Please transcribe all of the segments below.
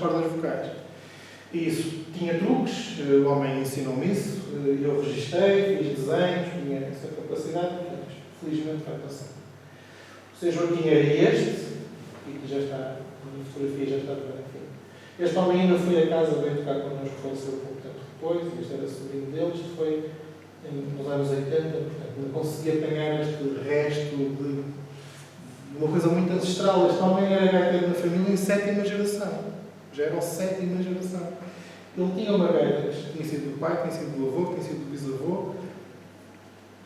cordas vocais. E isso tinha truques, o homem ensinou-me isso, eu registrei, fiz desenhos, tinha essa capacidade, portanto, felizmente vai passar. O Sr. Joaquim era este, e que já está, a fotografia já está para enfim. Este homem ainda foi a casa, veio tocar connosco, faleceu pouco tempo depois, este era sobrinho deles, isto foi nos anos 80, portanto, ainda consegui apanhar este resto de uma coisa muito ancestral. Este homem era gaiteiro na família em 7ª geração. Já era a 7ª geração. Ele tinha uma gaita que tinha sido do pai, tinha sido do avô, tinha sido do bisavô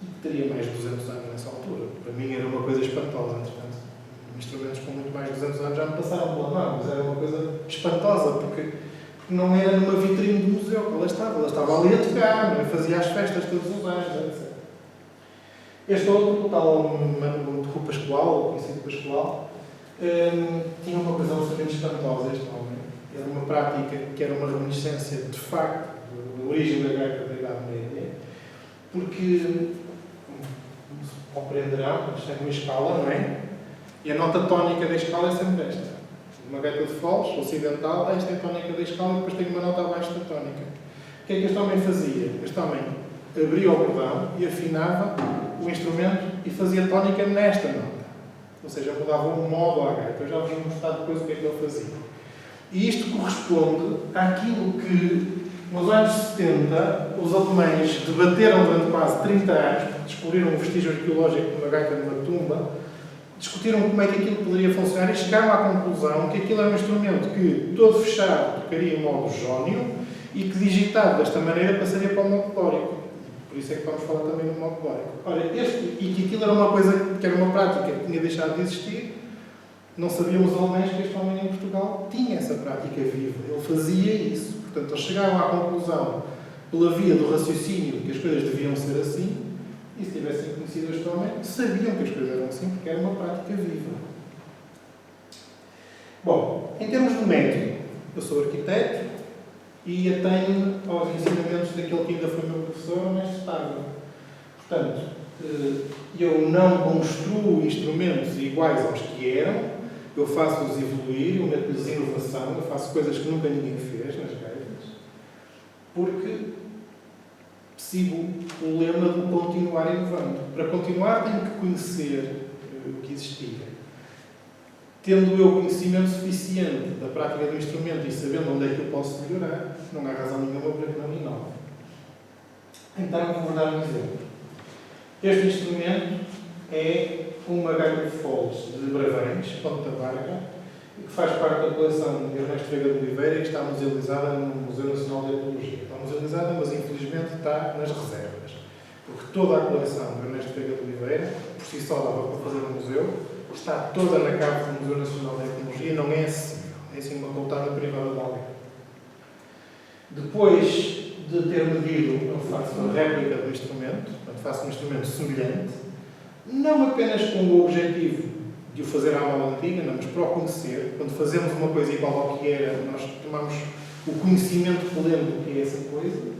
e teria mais de 200 anos nessa altura. Para mim era uma coisa espantosa, entretanto. Instrumentos com muito mais de 200 anos já me passaram pela mão, mas era uma coisa espantosa, porque não era numa vitrine do museu que ela estava ali a tocar, não é? Fazia as festas todos os anos, etc. Este outro, o tal Mano de Rua Pascoal, o conhecido Pascoal, tinha uma coisa absolutamente espantosa, este homem. Era uma prática que era uma reminiscência, de facto, da origem da gaita da Idade Média, porque, como se compreenderão, isto é uma escala, não é? E a nota tónica da escala é sempre esta. Uma gaita de foles, ocidental, esta é a tónica da escala e depois tem uma nota abaixo da tónica. O que é que este homem fazia? Este homem abria o cordão e afinava o instrumento e fazia tónica nesta nota. Ou seja, mudava um modo à gaita. Eu já vos vou mostrar depois o que é que ele fazia. E isto corresponde àquilo que, nos anos 70, os alemães debateram durante quase 30 anos, porque descobriram um vestígio arqueológico de uma gaita numa tumba, discutiram como é que aquilo poderia funcionar e chegaram à conclusão que aquilo era um instrumento que, todo fechado, tocaria em modo jónio e que, digitado desta maneira, passaria para o modo dórico. Por isso é que vamos falar também no modo dórico. Ora, e que aquilo era uma coisa, que era uma prática que tinha deixado de existir, não sabiam os alemães que este homem em Portugal tinha essa prática viva. Ele fazia isso. Portanto, eles chegaram à conclusão, pela via do raciocínio, que as coisas deviam ser assim, e se tivessem conhecido este homem, sabiam que as coisas eram assim, porque era uma prática viva. Bom, em termos de método, eu sou arquiteto e atenho aos ensinamentos daquele que ainda foi meu professor, o mestre Stagno. Portanto, eu não construo instrumentos iguais aos que eram, eu faço-os evoluir, eu meto-lhes inovação, eu faço coisas que nunca ninguém fez nas gaitas, porque sigo o lema de continuar inovando. Para continuar, tenho que conhecer o que existia. Tendo eu conhecimento suficiente da prática do instrumento e sabendo onde é que eu posso melhorar, não há razão nenhuma para que não inove. Então, vou dar um exemplo. Este instrumento é uma gaita de foles de Bravães, Ponta Barca, que faz parte da coleção de Ernesto Veiga de Oliveira e que está musealizada no Museu Nacional de Etnologia. Está musealizada, mas infelizmente está nas reservas. Porque toda a coleção de Ernesto Veiga de Oliveira, por si só dava para fazer um museu, está toda na cave do Museu Nacional de Etnologia e não é acessível. É assim uma coltada privada de alguém. Depois de ter medido, eu faço uma réplica do instrumento, portanto faço um instrumento semelhante, não apenas com o objetivo de o fazer à mão antiga, não, mas para o conhecer. Quando fazemos uma coisa igual ao que era, nós tomamos o conhecimento pleno do que é essa coisa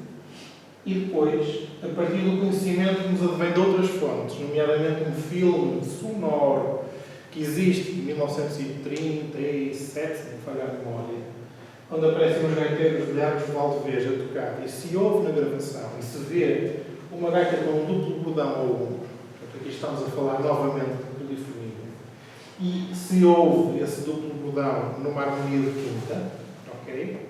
e depois, a partir do conhecimento que nos advém de outras fontes, nomeadamente um filme sonoro que existe em 1937, se não falhar a memória, onde aparecem os gaiteiros de Lhargos Valdevez a tocar, e se ouve na gravação e se vê uma gaita com um duplo bodão ao ombro, aqui estamos a falar novamente de polifonia, e se ouve esse duplo bodão numa harmonia de quinta, ok?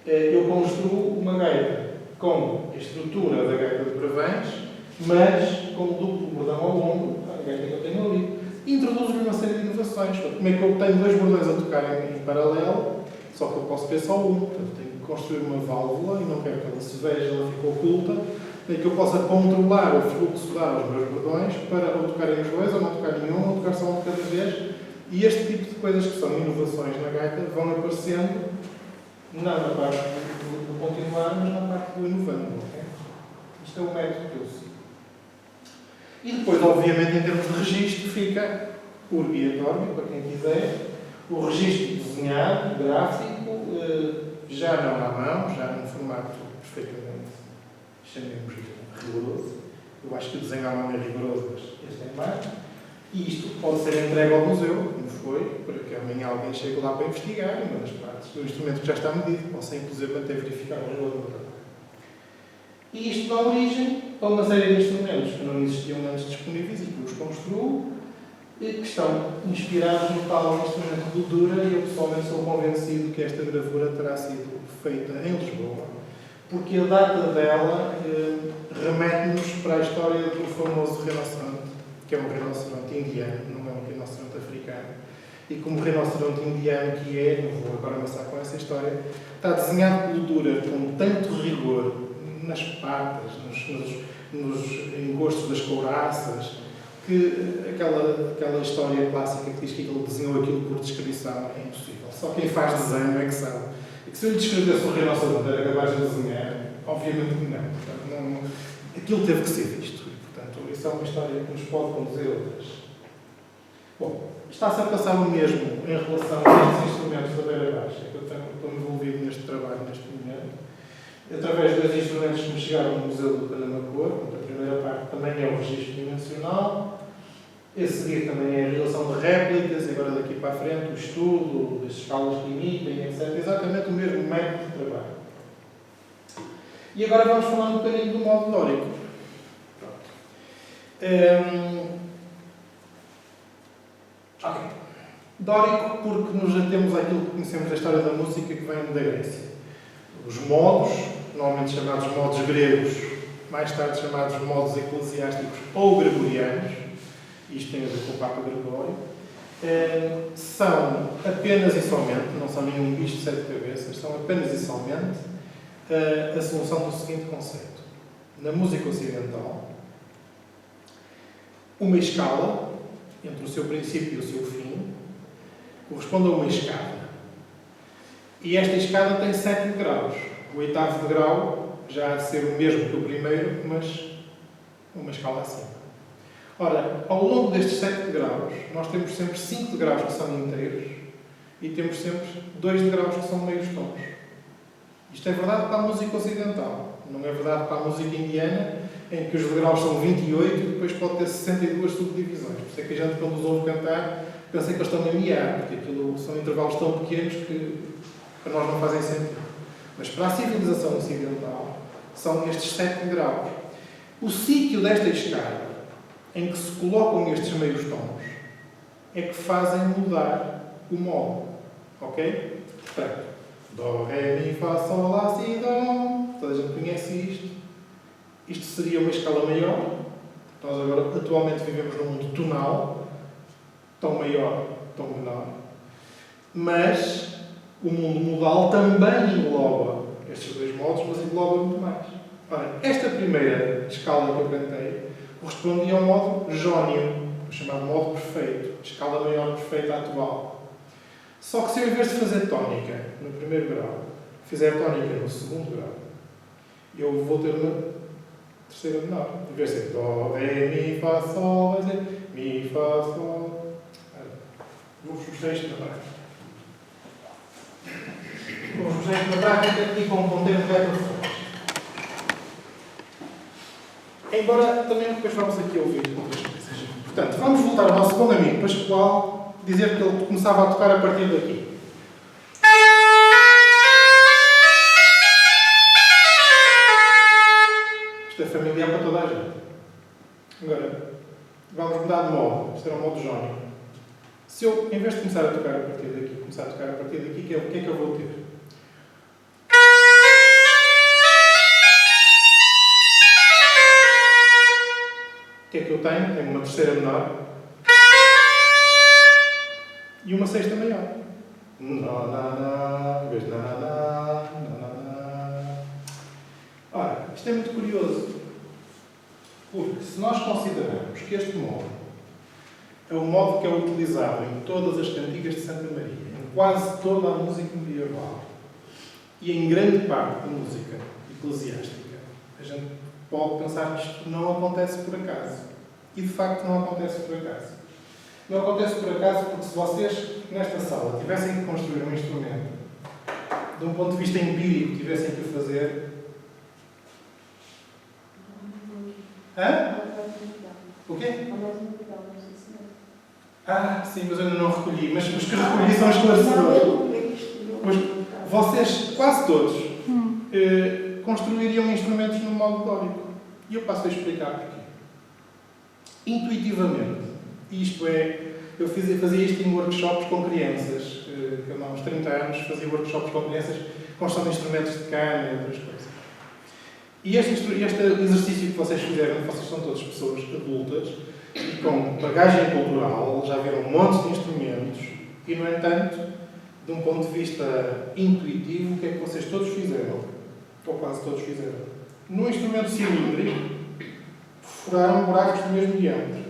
Eu construo uma gaita com a estrutura da gaita de Bravães, mas com o duplo bordão ao longo, a gaita que eu tenho ali. Introduzo-lhe uma série de inovações. Como é que eu tenho dois bordões a tocar em paralelo, só que eu posso ter só um. Portanto, tenho que construir uma válvula e não quero que ela se veja, ela fica oculta, para que eu possa controlar o fluxo de ar aos meus bordões para ou tocarem os dois, ou não tocar nenhum, ou tocar só um de cada vez. E este tipo de coisas que são inovações na gaita vão aparecendo, não na parte do continuar, mas na parte do inovando. Okay? Isto é o método que eu sigo. E depois, obviamente, em termos de registro, fica o urbi et orbi, para quem quiser, o registro desenhado, gráfico, já não à mão, já num formato perfeitamente, chamemos rigoroso. Eu acho que o desenho à mão é rigoroso, mas este é mais. E isto pode ser entregue ao museu, como foi, para que amanhã alguém chegue lá para investigar, uma das partes do instrumento que já está medido, possa inclusive até verificar o valor do trabalho. E isto dá origem a uma série de instrumentos que não existiam antes disponíveis e que os construo, e que estão inspirados no tal instrumento de Dura, e eu pessoalmente sou convencido que esta gravura terá sido feita em Lisboa, porque a data dela remete-nos para a história do famoso rinoceronte, que é um rinoceronte indiano, não é um rinoceronte africano. E como rinoceronte indiano que é, não vou agora amassar com essa história, está desenhado pelo Dürer com tanto rigor nas patas, nos encostos das couraças, que aquela história clássica que diz que ele desenhou aquilo por descrição é impossível. Só quem faz desenho é que sabe. E que se eu lhe descrevesse um rinoceronte era capaz de desenhar, obviamente que não. Portanto, aquilo teve que ser visto. E, portanto, isso é uma história que nos pode conduzir a outras. Bom, está-se a passar o mesmo em relação a estes instrumentos da beira baixa, que eu estou envolvido neste trabalho neste momento, através dos instrumentos que me chegaram no Museu do Canamacor. A primeira parte também é o registro dimensional, a seguir também é a realização de réplicas, e agora daqui para a frente o estudo das escalas que imitem, etc. Exatamente o mesmo método de trabalho. E agora vamos falar um bocadinho do modo dórico. Ok. Dórico porque nos atemos àquilo que conhecemos da história da música que vem da Grécia. Os modos, normalmente chamados modos gregos, mais tarde chamados modos eclesiásticos ou gregorianos, isto tem a ver com o Papa Gregório, são apenas e somente, não são nenhum bicho de 7 cabeças, são apenas e somente a solução do seguinte conceito. Na música ocidental, uma escala, entre o seu princípio e o seu fim, corresponde a uma escada. E esta escada tem 7 degraus. O 8º degrau já há de ser o mesmo que o primeiro, mas uma escala acima. Ora, ao longo destes 7 degraus, nós temos sempre 5 degraus que são inteiros e temos sempre 2 degraus que são meios tons. Isto é verdade para a música ocidental. Não é verdade para a música indiana, em que os degraus são 28 e depois pode ter 62 subdivisões. Por isso é que a gente, quando os ouve cantar, pensa que eles estão a miar, porque aquilo são intervalos tão pequenos que para nós não fazem sentido. Mas para a civilização ocidental, são estes 7 degraus. O sítio desta escala em que se colocam estes meios tons é que fazem mudar o modo. Ok? Portanto, Dó, Ré, Mi, Fá, Sol, Lá, Si, Dó. Toda a gente conhece isto. Isto seria uma escala maior. Nós agora, atualmente, vivemos num mundo tonal. Tom maior, tom menor. Mas o mundo modal também engloba estes 2 modos, mas engloba muito mais. Ora, esta primeira escala que eu cantei correspondia ao modo jónio, o chamado modo perfeito, escala maior perfeita atual. Só que se eu, em vez de fazer tónica no primeiro grau, fizer tónica no segundo grau, eu vou ter uma terceira menor. Em vez de ser Dó, Ré, Mi, Fá, Sol, vai ser Mi, Fá, Sol. Vou-vos mostrar isto na prática. Vou-vos mostrar isto na prática e com um ponteiro de retrofones. Embora também depois vamos aqui ouvir outras coisas. Portanto, vamos voltar ao nosso bom amigo Pascoal, dizer que ele começava a tocar a partir daqui. Isto é familiar para toda a gente. Agora, vamos mudar de modo. Isto era o modo jónico. Se eu, em vez de começar a tocar a partir daqui, começar a tocar a partir daqui, o que é que eu vou ter? O que é que eu tenho? Tenho uma terceira menor e uma sexta maior. Na, na, na, em vez de na, na, na, na, na. Ora, isto é muito curioso, porque se nós considerarmos que este modo é o modo que é utilizado em todas as cantigas de Santa Maria, em quase toda a música medieval e em grande parte da música eclesiástica, a gente pode pensar que isto não acontece por acaso. E de facto não acontece por acaso. Não acontece por acaso porque se vocês, nesta sala, tivessem que construir um instrumento, de um ponto de vista empírico, tivessem que o fazer... Hã? O quê? Sim, mas eu ainda não recolhi. Mas os que recolhi são esclarecedores. Pois, vocês, quase todos, construiriam instrumentos no modo dórico. E eu passo a explicar porquê. Intuitivamente, isto é, eu fazia isto em workshops com crianças, que há uns 30 anos fazia workshops com crianças com construção de instrumentos de cana e outras coisas. E este exercício que vocês fizeram, vocês são todas pessoas adultas e com bagagem cultural, já viram um monte de instrumentos e, no entanto, de um ponto de vista intuitivo, o que é que vocês todos fizeram? Ou quase todos fizeram? Num instrumento cilíndrico, perfuraram buracos do mesmo diâmetro.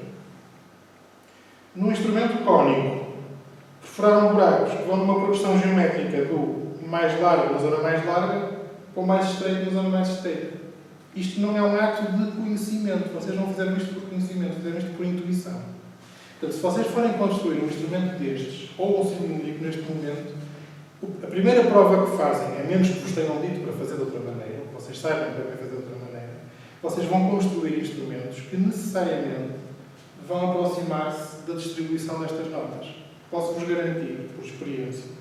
Num instrumento cónico, perfuraram buracos que vão numa progressão geométrica do mais largo na zona mais larga para o mais estreito na zona mais estreita. Isto não é um ato de conhecimento. Vocês não fizeram isto por conhecimento, fizeram isto por intuição. Portanto, se vocês forem construir um instrumento destes, ou um cilíndrico neste momento, a primeira prova que fazem, a menos que vos tenham dito para fazer de outra maneira, ou que vocês saibam para fazer de outra maneira, vocês vão construir instrumentos que necessariamente vão aproximar-se da distribuição destas notas. Posso-vos garantir, por experiência,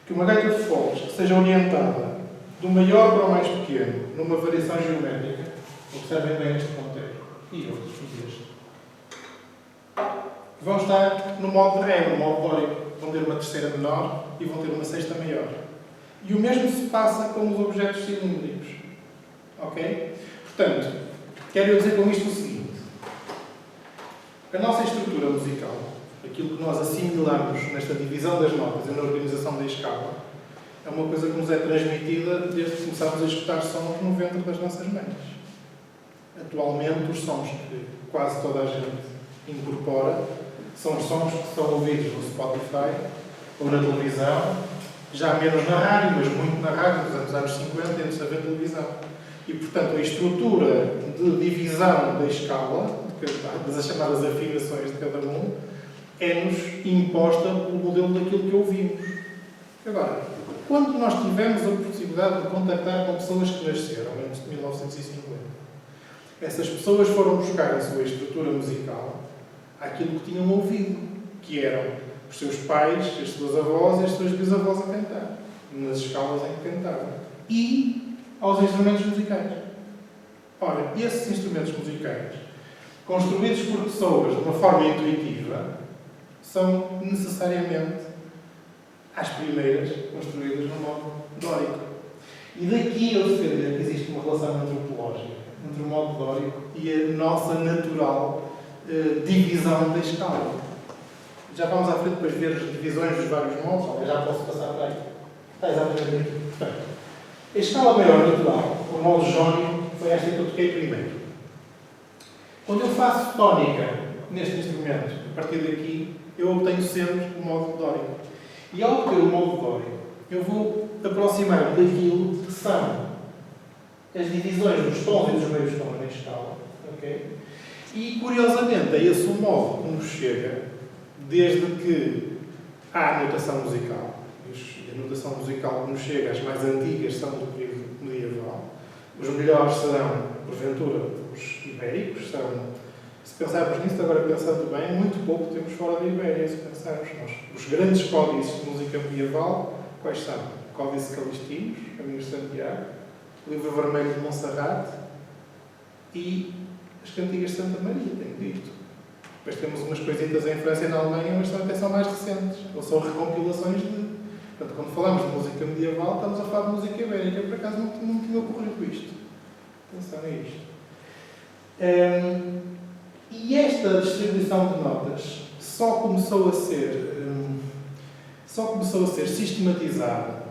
que uma gaita de foles que seja orientada do maior para o mais pequeno, numa variação geométrica, observem bem este ponteiro, e outros, este, vão estar no modo de ré, no modo dórico. Vão ter uma terceira menor e vão ter uma sexta maior. E o mesmo se passa com os objetos cilíndricos. Ok? Portanto, quero dizer com isto o seguinte. A nossa estrutura musical, aquilo que nós assimilamos nesta divisão das notas e na organização da escala, é uma coisa que nos é transmitida desde que começámos a escutar sons no ventre das nossas mães. Atualmente, os sons que quase toda a gente incorpora são os sons que são ouvidos no Spotify ou na televisão, já menos na rádio, mas muito na rádio, nos anos 50, antes de haver televisão. E, portanto, a estrutura de divisão da escala, das chamadas afinações de cada um, é-nos imposta pelo modelo daquilo que ouvimos. Agora, quando nós tivemos a possibilidade de contactar com pessoas que nasceram antes de 1950, essas pessoas foram buscar a sua estrutura musical àquilo que tinham ouvido, que eram os seus pais, as suas avós e as suas bisavós a cantar, nas escalas em que cantavam. E aos instrumentos musicais. Ora, esses instrumentos musicais, construídos por pessoas de uma forma intuitiva, são necessariamente, às primeiras, construídas no modo dórico. E daqui eu defender que existe uma relação antropológica entre o modo dórico e a nossa natural divisão da escala. Já vamos à frente depois ver as divisões dos vários modos, já posso passar para aí. Está exatamente aqui. Portanto, a escala maior natural, o modo jónico, foi esta que eu toquei primeiro. Quando eu faço tónica neste instrumento, a partir daqui, eu obtenho sempre o modo dórico. E ao obter o modo dórico, eu vou aproximar daquilo que são as divisões dos tons e dos meios tons na escala. Okay? E, curiosamente, é esse o modo que nos chega, desde que há a notação musical. E a notação musical que nos chega, as mais antigas, são do período medieval. Os melhores serão, porventura, os ibéricos. Se pensarmos nisso, agora pensando bem, muito pouco temos fora da Ibéria, se pensarmos nós. Os grandes códices de música medieval, quais são? Códice Calistinos, Caminhos de Santiago, Livro Vermelho de Monserrate e as Cantigas de Santa Maria, tenho dito. Depois temos umas coisitas em França e na Alemanha, mas até são mais recentes, ou são recompilações de... Portanto, quando falamos de música medieval, estamos a falar de música ibérica. Por acaso não tinha ocorrido isto. Atenção a isto. E esta distribuição de notas só começou a ser sistematizada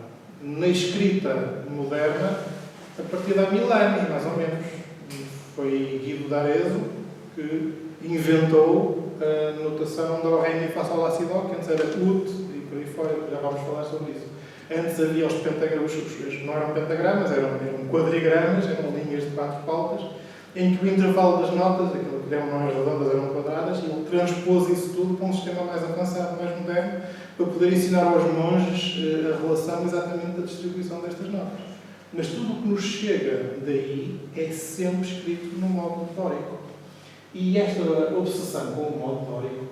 na escrita moderna a partir de há 1000 anos, mais ou menos. Foi Guido d'Arezzo que inventou a notação do Ré, Mi, Fá, Sol, Lá, Si, Dó, que antes era UT e por aí fora, já vamos falar sobre isso. Antes havia os pentagramas, não eram pentagramas, eram quadrigramas, eram linhas de 4 pautas, em que o intervalo das notas, aquilo que eram notas redondas, eram quadradas, e ele transpôs isso tudo para um sistema mais avançado, mais moderno, para poder ensinar aos monges a relação exatamente da distribuição destas notas. Mas tudo o que nos chega daí é sempre escrito no modo dórico. E esta obsessão com o modo dórico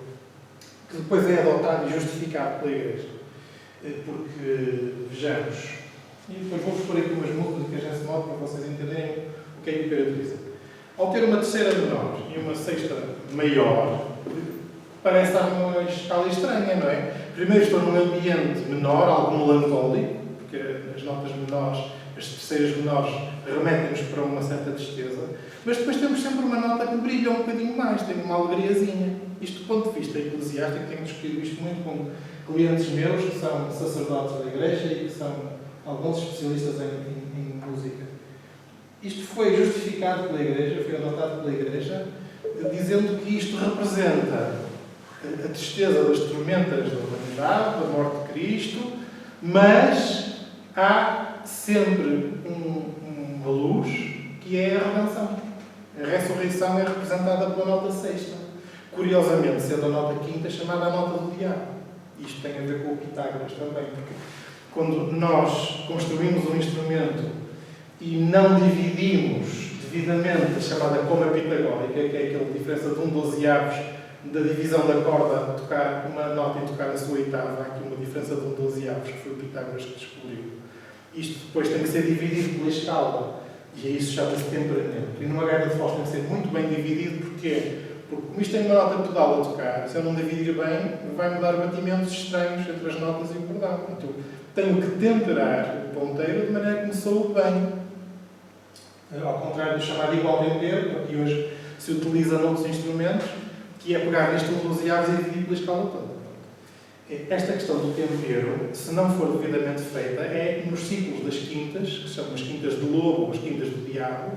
que depois é adotado e justificado pela Igreja. Porque, vejamos, e depois vou-vos pôr aqui umas músicas nesse modo para vocês entenderem o que é que o caracteriza. Ao ter uma terceira menor e uma sexta maior, parece estar numa escala estranha, não é? Primeiro estou num ambiente menor, algo melancólico, porque as notas menores, as terceiras menores, remetem-nos para uma certa tristeza, mas depois temos sempre uma nota que brilha um bocadinho mais, tem uma alegriazinha. Isto, do ponto de vista eclesiástico, tenho discutido isto muito com clientes meus, que são sacerdotes da Igreja e que são alguns especialistas em música. Isto foi justificado pela Igreja, foi adotado pela Igreja, dizendo que isto representa a tristeza das tormentas da humanidade, da morte de Cristo, mas há sempre uma luz que é a redenção. A ressurreição é representada pela nota sexta. Curiosamente, sendo a nota quinta chamada a nota do diabo. Isto tem a ver com o Pitágoras também, porque quando nós construímos um instrumento e não dividimos devidamente a chamada coma pitagórica, que é aquela diferença de 12avos da divisão da corda, tocar uma nota e tocar a sua oitava, há aqui uma diferença de 12avos, que foi o Pitágoras que descobriu. Isto depois tem que ser dividido pela escala, e isso chama-se temperamento. E numa gaita de foz tem que ser muito bem dividido, porquê? Porque como isto tem uma nota pedal a tocar, se eu não dividir bem, vai-me dar batimentos estranhos entre as notas e o cordão. Então, tenho que temperar o ponteiro de maneira que me soe bem. Ao contrário do chamado igual tempero, que hoje se utiliza noutros instrumentos, que é pegar neste 12avos e dividir pela escala toda. Esta questão do tempero, se não for devidamente feita, é nos ciclos das quintas, que se chamam as quintas de lobo ou as quintas do diabo,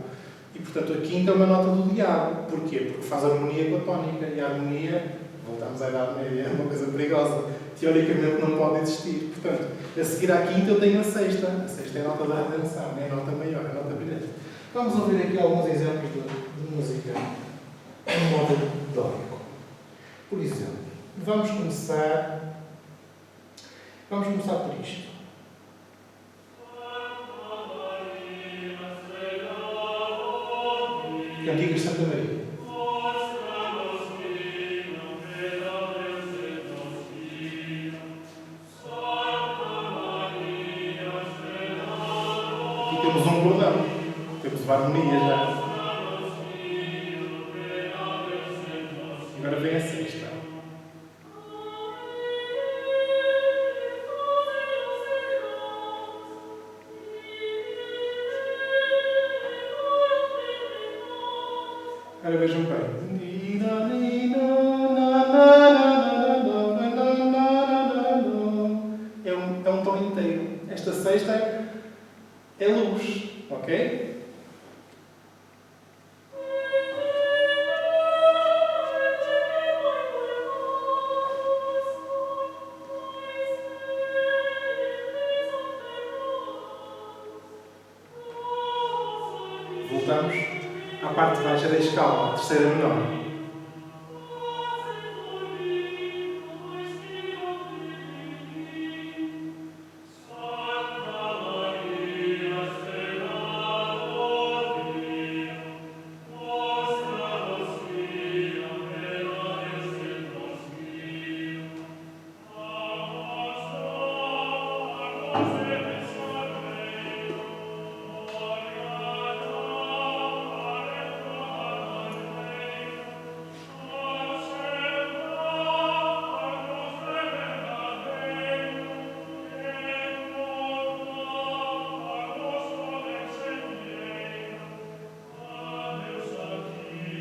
e, portanto, a quinta é uma nota do diabo. Porquê? Porque faz harmonia com a tónica. E a harmonia, voltamos à Idade Média, é uma coisa perigosa. Teoricamente não pode existir. Portanto, a seguir à quinta eu tenho a sexta. A sexta é a nota da redenção, é a nota maior, é a nota brilhante. Vamos ouvir aqui alguns exemplos de música em modo dórico. Por exemplo, vamos começar por isto. Cantigas de Santa Maria. Aqui temos um cordão. Temos uma harmonia já. Agora vem a sexta. Agora vejam bem. É um tom inteiro. Esta sexta é luz, ok? Voltamos à parte baixa da escala, a terceira menor.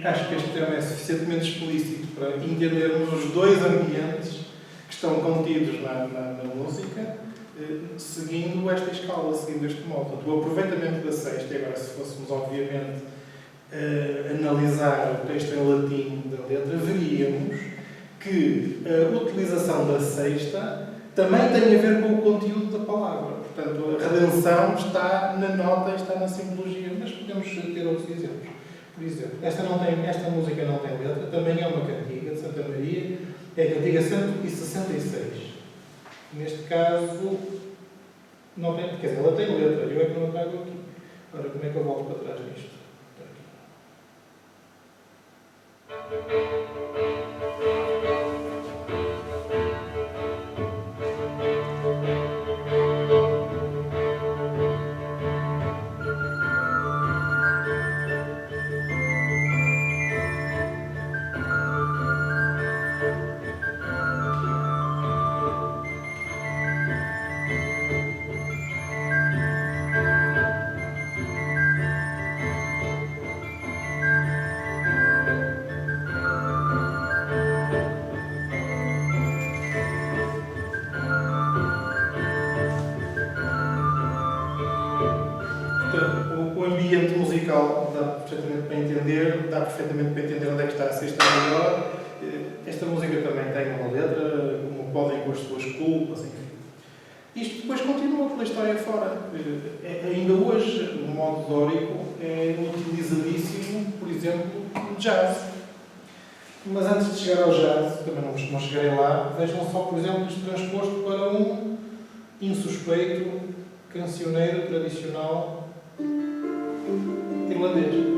Acho que este tema é suficientemente explícito para entendermos os dois ambientes que estão contidos na música, seguindo esta escala, seguindo este modo. O aproveitamento da sexta, e agora se fôssemos, obviamente, analisar o texto em latim da letra, veríamos que a utilização da sexta também tem a ver com o conteúdo da palavra. Portanto, a redenção está na nota, está na simbologia, mas podemos ter outros exemplos. Por exemplo, esta música não tem letra, também é uma cantiga de Santa Maria, é a cantiga 166. Neste caso, não tem, quer dizer, ela tem letra, eu é que não a trago aqui. Ora, como é que eu volto para trás nisto? Está aqui. ambiente musical dá perfeitamente para entender onde é que está a sexta maior. Esta música também tem uma letra, como podem com as suas culpas, enfim. Isto depois continua pela história fora. Ainda hoje, o modo dórico é utilizadíssimo, por exemplo, no jazz. Mas antes de chegar ao jazz, também não chegarei lá, vejam só, por exemplo, isto transposto para um insuspeito cancioneiro tradicional irlandês.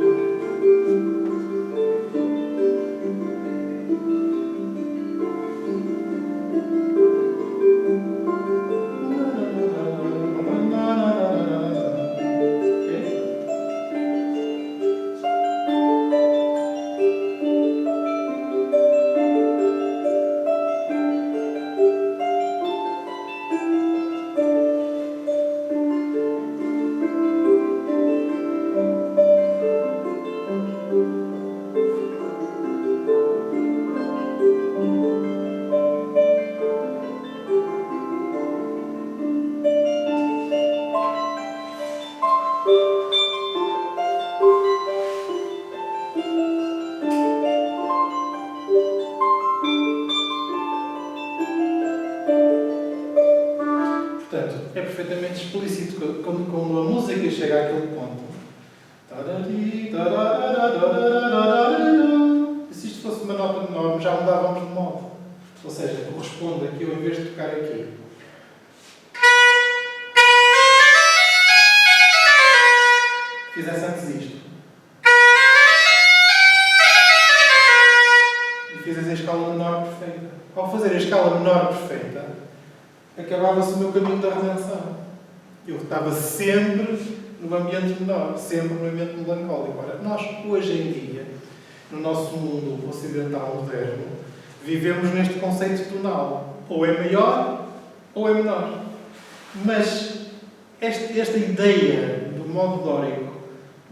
É perfeitamente explícito quando a música chega àquele ponto. E se isto fosse uma nota menor, já mudávamos de modo. Ou seja, corresponde aqui, eu, em vez de tocar aqui, fizesse antes isto. E fizesse a escala menor perfeita. Ao fazer a escala menor perfeita, acabava-se o meu caminho da redenção. Eu estava sempre no ambiente menor, sempre no ambiente melancólico. Ora, nós, hoje em dia, no nosso mundo ocidental moderno, vivemos neste conceito tonal. Ou é maior, ou é menor. Mas esta ideia do modo dórico,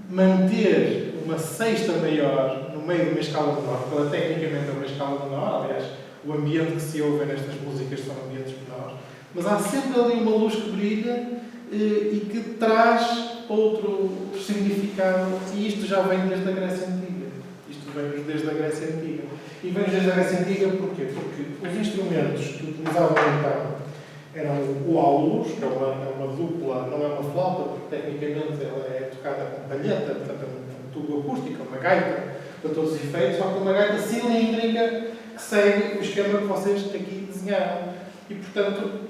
manter uma sexta maior no meio de uma escala menor, porque ela tecnicamente é uma escala menor, aliás, o ambiente que se ouve nestas músicas são ambientes menores, mas há sempre ali uma luz que brilha e que traz outro significado, e isto já vem desde a Grécia Antiga. Isto vem desde a Grécia Antiga. E vem desde a Grécia Antiga porquê? Porque os instrumentos que utilizavam então eram o aulos, que é uma dupla, não é uma flauta, porque tecnicamente ela é tocada com palheta, portanto é um tubo acústico, uma gaita, para todos os efeitos, só que uma gaita cilíndrica que segue o esquema que vocês aqui desenharam. E, portanto,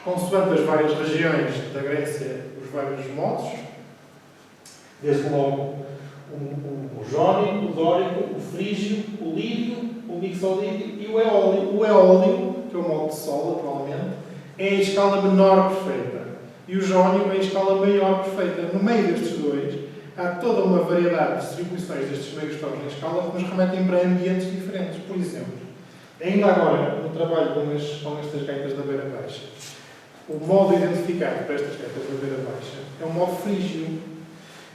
consoante as várias regiões da Grécia, os vários modos, desde logo o jónico, o dórico, o frígio, o lídio, o mixolídio e o eólio. O eólio, que é o modo de sol atualmente, é a escala menor perfeita. E o jónio é a escala maior perfeita. No meio destes dois, há toda uma variedade de distribuições destes meios tons em escala que nos remetem para ambientes diferentes. Por exemplo, ainda agora, no trabalho com estas gaitas da beira baixa, o modo identificado para estas gaitas da beira baixa é um modo frígio,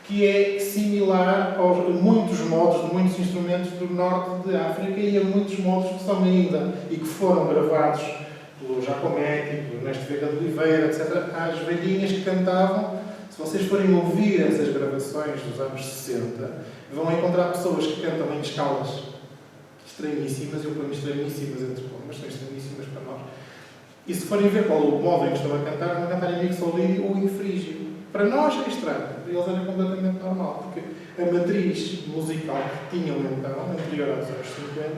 que é similar a muitos modos de muitos instrumentos do norte de África e a muitos modos que são ainda e que foram gravados pelo Giacometti, pelo Ernesto Veiga de Oliveira, etc. Às velhinhas que cantavam. Se vocês forem ouvir essas gravações dos anos 60, vão encontrar pessoas que cantam em escalas estranhíssimas, eu ponho estranhíssimas entre mas são estranhíssimas para nós. E se forem ver qual o modo em que estão a cantar, vão cantar em mixolídio ou em frígio. Para nós é estranho, para eles era completamente normal, porque a matriz musical que tinham então, anterior aos anos 50,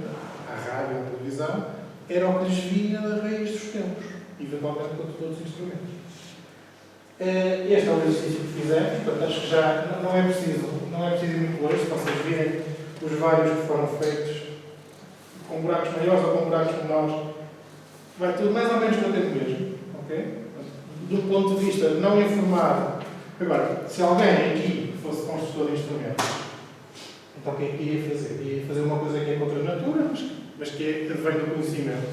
à rádio, à televisão, era o que lhes vinha da raiz dos tempos, eventualmente com todos os instrumentos. Este é o exercício que fizemos, portanto acho que já não é preciso ir muito longe, se vocês virem os vários que foram feitos com buracos maiores ou com buracos menores, vai tudo mais ou menos no tempo mesmo, ok? Do ponto de vista não informado. Agora, se alguém aqui fosse construtor de instrumentos, então o que é que ia fazer? Ia fazer uma coisa que é contra a natura, mas que vem do conhecimento.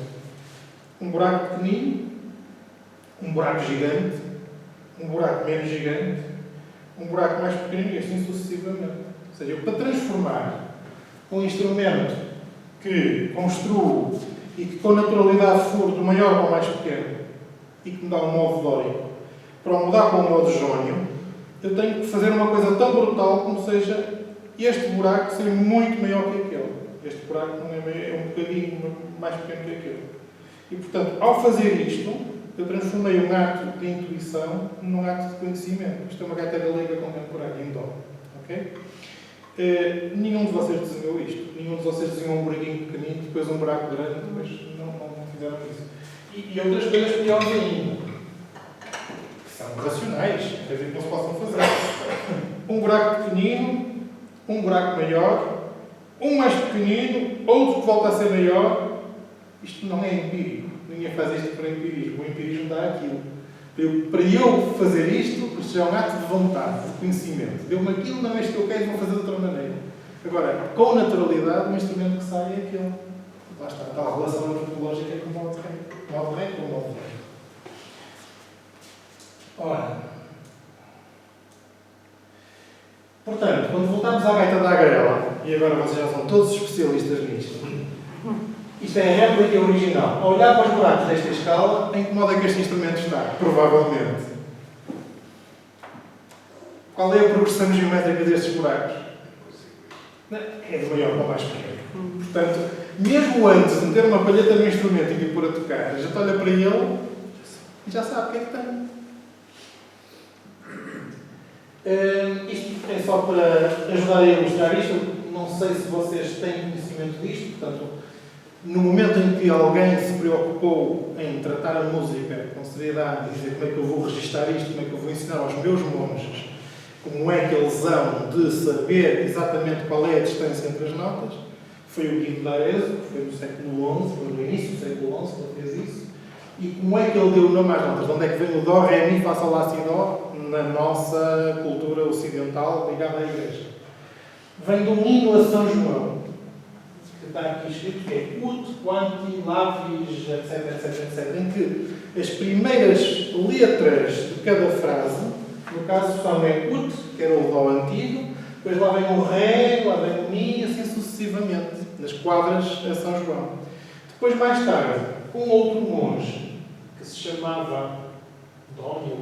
Um buraco pequenino, um buraco gigante, um buraco menos gigante, um buraco mais pequenino e assim sucessivamente. Ou seja, eu, para transformar um instrumento que construo e que com naturalidade for do maior para o mais pequeno e que me dá um modo dórico, para o mudar para um modo jónio, eu tenho que fazer uma coisa tão brutal como seja este buraco ser muito maior que aquele. Este buraco não é, é um bocadinho mais pequeno que aquele. E, portanto, ao fazer isto, eu transformei um ato de intuição num ato de conhecimento. Isto é uma gaita galega contemporânea, em dó. Okay? Nenhum de vocês desenhou isto. Nenhum de vocês desenhou um buraquinho pequenino, depois um buraco grande, mas não fizeram isso. E outras coisas piores ainda, que são racionais, quer dizer que não se possam fazer. Um buraco pequenino, um buraco maior, um mais pequenino, outro que volta a ser maior. Isto não é empírico. Ninguém faz isto para empirismo. O empirismo dá aquilo. Para eu fazer isto é um ato de vontade, de conhecimento. Deu-me aquilo, não é isto que eu quero, vou fazer de outra maneira. Agora, com naturalidade, o instrumento que sai é aquele. Lá está, a tal relação antropológica com o modo de rei. Modo de rei com o modo de rei. Ora, portanto, quando voltamos à gaita da Agrela, e agora vocês já são todos especialistas nisto, isto é a réplica original. Ao olhar para os buracos desta escala, em que modo é que este instrumento está? Provavelmente. Qual é a progressão geométrica destes buracos? É do maior para o mais pequeno. Portanto, mesmo antes de meter uma palheta no instrumento e de pôr a tocar, a gente olha para ele e já sabe o que é que tem. Isto é só para ajudar a ilustrar isto. Não sei se vocês têm conhecimento disto, portanto, no momento em que alguém se preocupou em tratar a música com seriedade e dizer como é que eu vou registar isto, como é que eu vou ensinar aos meus monges, como é que eles hão de saber exatamente qual é a distância entre as notas, foi o Guido d'Arezzo, que foi no século XI, foi no início do século XI que ele fez isso. E como é que ele deu o nome às notas? De onde é que vem o Dó, Ré, Mi, Fá, Sol, Lá, Si, Dó na nossa cultura ocidental ligada à Igreja? Vem de um hino a São João, que está aqui escrito, que é Ut, Quanti, Lavis, etc, em que as primeiras letras de cada frase, no caso são é Ut, que era o Dó antigo, depois lá vem o Ré, lá vem o Mi, e assim sucessivamente, nas quadras a São João. Depois, mais tarde, um outro monge, que se chamava Dónio,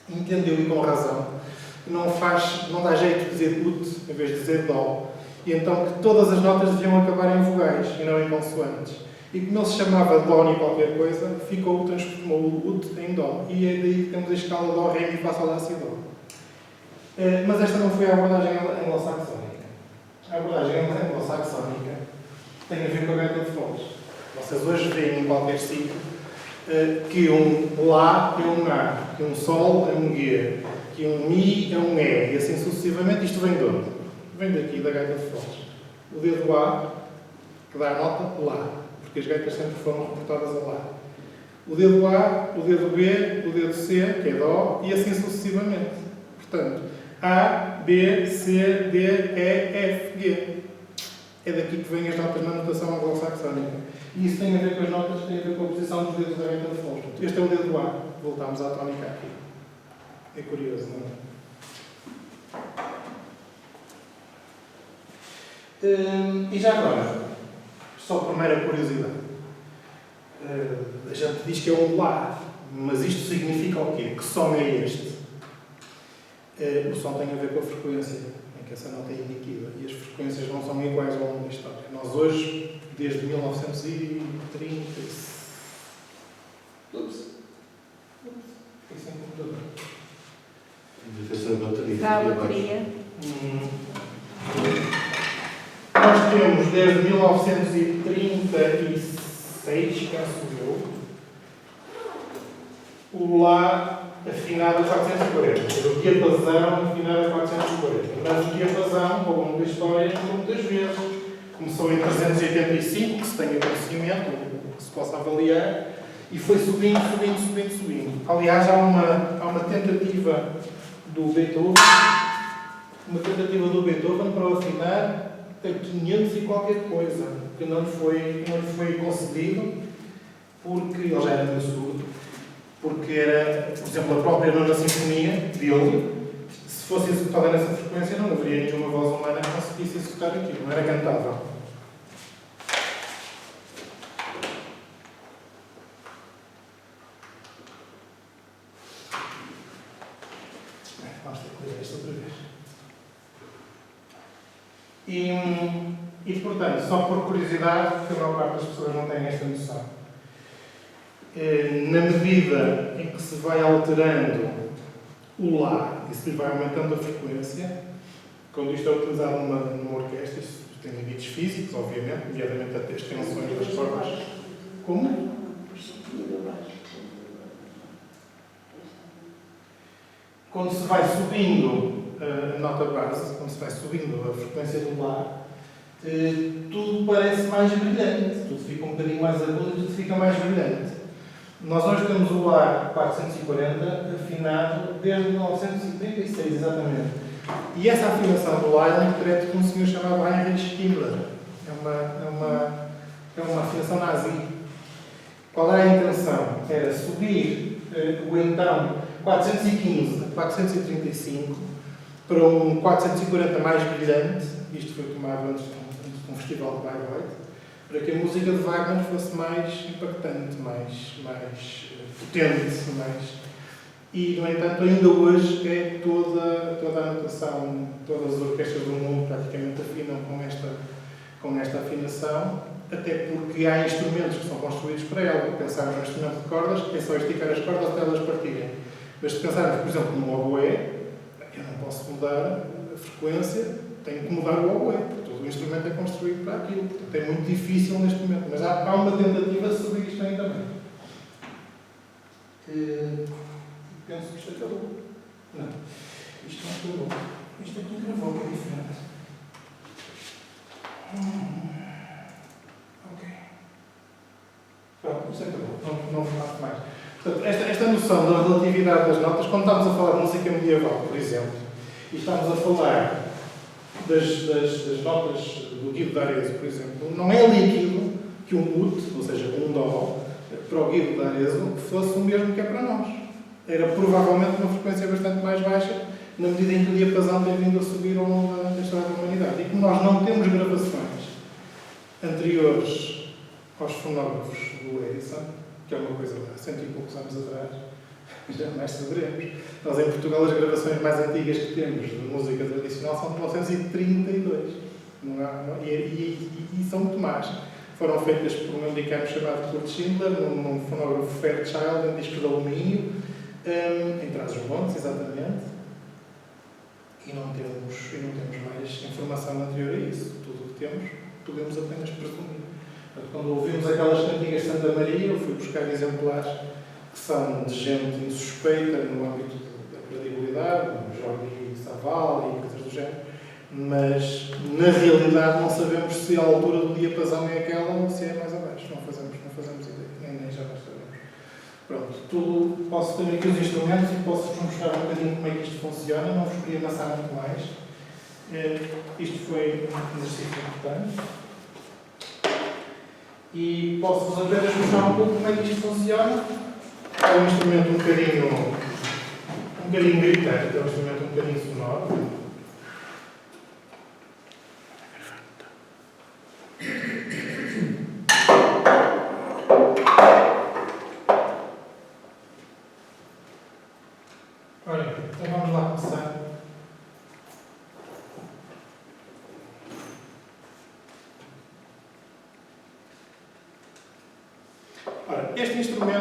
entendeu, e com razão, que não dá jeito de dizer Ut em vez de dizer Dó. E então que todas as notas deviam acabar em vogais e não em consoantes. E como ele se chamava Dónio qualquer coisa, transformou o Ut em Dó. E é daí que temos a escala Dó, Ré, Mi, Fá, Sol, Lá, Si, Dó. Mas esta não foi a abordagem anglo-saxónica. A abordagem anglo-saxónica tem a ver com a gaita de foles. Vocês hoje veem em qualquer sítio que um Lá é um A, que um Sol é um G, que um Mi é um E, e assim sucessivamente. Isto vem de onde? Vem daqui, da gaita de foles. O dedo A, que dá a nota Lá, porque as gaitas sempre foram reportadas a Lá. O dedo A, o dedo B, o dedo C, que é Dó, e assim sucessivamente. Portanto, A, B, C, D, E, F, G. É daqui que vêm as notas na notação anglo-saxónica. E isso tem a ver com as notas, tem a ver com a posição dos dedos da gaita de foles. Este é o dedo A. Voltamos à tónica aqui. É curioso, não é? E já agora, só por mera curiosidade, a gente diz que é um Lá, mas isto significa o quê? Que som é este? O som tem a ver com a frequência em que essa nota é emitida, e as frequências não são iguais ao longo da história. Nós hoje, desde 1930... Ups! Fiquei sem computador. Dá a bateria. Nós temos, desde 1936, penso eu, o Lá afinado a 440. O diapasão afinado a 440. Mas o diapasão, ao longo da história, muitas vezes começou em 385, que se tenha conhecimento, que se possa avaliar, e foi subindo. Aliás, há uma tentativa do Beethoven, para o afinar a 500 e qualquer coisa, que não lhe foi concedido, porque ele já era meio surdo, porque era, por exemplo, a própria nona sinfonia dele, se fosse executada nessa frequência, não haveria nenhuma voz humana que conseguisse executar aquilo, não era cantável. Vamos ter que ler isto outra vez. E, portanto, só por curiosidade, porque a maior parte das pessoas não tem esta noção, na medida em que se vai alterando o Lá e se vai aumentando a frequência, quando isto é utilizado numa orquestra, isso tem limites físicos, obviamente, nomeadamente as tensões das cordas. Como? Quando se vai subindo a nota base, quando se vai subindo a frequência do Lá, tudo parece mais brilhante, tudo fica um bocadinho mais agudo e tudo fica mais brilhante. Nós hoje temos o Lá 440 afinado desde 1936, exatamente. E essa afinação do Lá é diferente com um senhor chamado Heinrich Himmler. É uma afinação nazi. Qual era a intenção? Era subir o então 415 a 435 para um 440 mais brilhante. Isto foi tomado antes de um festival de Bayreuth, para que a música de Wagner fosse mais impactante, mais potente, E, no entanto, ainda hoje é toda a notação, todas as orquestras do mundo praticamente afinam com esta afinação, até porque há instrumentos que são construídos para ela. Pensarmos no instrumento de cordas, é só esticar as cordas até elas partirem. Mas se pensarmos, por exemplo, no oboé, eu não posso mudar a frequência, tenho que mudar o oboé, porque todo o instrumento é construído para aquilo. Portanto, é muito difícil neste momento. Mas há uma tentativa de subir isto aí também. Penso que isto acabou. Não. Isto não acabou. Isto aqui gravou, que é diferente. Ok. Pronto, isto acabou. Não faço mais. Portanto, esta noção da relatividade das notas, quando estamos a falar de música medieval, por exemplo, e estamos a falar das notas do Guido d'Arezzo, por exemplo, não é líquido que um ut, ou seja, um dó, para o Guido d'Arezzo, fosse o mesmo que é para nós. Era provavelmente uma frequência bastante mais baixa, na medida em que o diapasão tem vindo a subir ao longo da história da humanidade. E como nós não temos gravações anteriores aos fonógrafos do Edison, que é uma coisa de há 100 e poucos anos atrás, jamais saberemos. Nós, em Portugal, as gravações mais antigas que temos de música tradicional são de 1932. E são muito más. Foram feitas por um americano chamado Kurt Schindler, num fonógrafo Fairchild, em disco de alumínio, em Trás-os-Montes, exatamente. E não temos mais informação anterior a isso. Tudo o que temos, podemos apenas presumir. Portanto, quando ouvimos aquelas cantigas de Santa Maria, eu fui buscar exemplares que são de gente insuspeita no âmbito da credibilidade, como Jordi Savall e coisas do género, mas na realidade não sabemos se a altura do diapasão é aquela ou se é mais abaixo. Não fazemos ideia, nem já nós sabemos. Pronto, posso ter aqui os instrumentos e posso-vos mostrar um bocadinho como é que isto funciona, não vos queria amassar muito mais. Isto foi um exercício importante. E posso-vos apenas mostrar um pouco como é que isto funciona. É um instrumento um bocadinho gritante, é um instrumento um bocadinho sonoro. Olha, então vamos lá começar. Ora, este instrumento